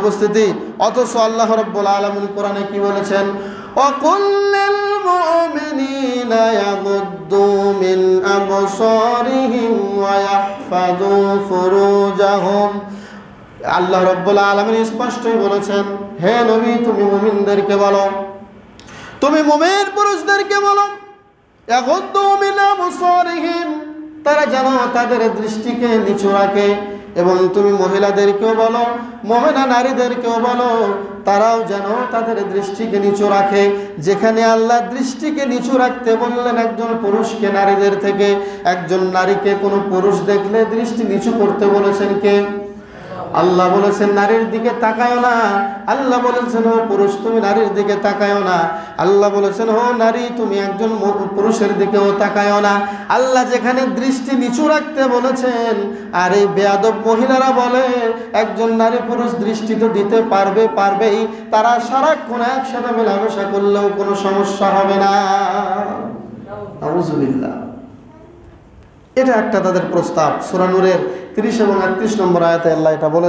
উপস্থিতি, অথচ আল্লাহ রাব্বুল আলামিন কোরআনে কি বলেছেন? ওয়াকুল্লিল মুমিনিনা ইয়াগুদ্দু মিন আবসারিহিম ওয়া ইয়াহফাযু ফুরুজাহুম। আল্লাহ রাব্বুল আলামিন স্পষ্টই বলেছেন, হে নবী তুমি মুমিনদেরকে বলো, তুমি মুমিন পুরুষদেরকে বলো, ইয়াগুদ্দু মিন আবসারিহিম, তারা যেন তাদের দৃষ্টিকে নিচু রাখে। এবং তুমি মহিলাদেরকেও বলো, মুমিনা নারীদেরকেও বলো, তারাও যেন তাদের দৃষ্টিকে নিচু রাখে। যেখানে আল্লাহ দৃষ্টিকে নিচু রাখতে বললেন একজন পুরুষকে নারীদের থেকে, একজন নারীকে কোনো পুরুষ দেখলে দৃষ্টি নিচু করতে বলেছেন কে? আল্লাহ বলেছেন নারীর দিকে তাকায়ও না। আল্লাহ বলেছেন ও পুরুষ তুমি নারীর দিকে তাকায়ও না। আল্লাহ বলেছেন ও নারী তুমি একজন পুরুষের দিকেও তাকায়ও না। আল্লাহ যেখানে দৃষ্টি নিচু রাখতে বলেছেন, আর এই বেয়াদব মহিলারা বলে একজন নারী পুরুষ দৃষ্টি তো দিতে পারবেই, তারা সারাক্ষণ একসাথে মেলামেশা করলেও কোনো সমস্যা হবে না। আউযুবিল্লাহ। এটা একটা তাদের প্রস্তাব। সূরা নূরের 30 এবং 31 নম্বর আয়াতে আল্লাহ এটা বলে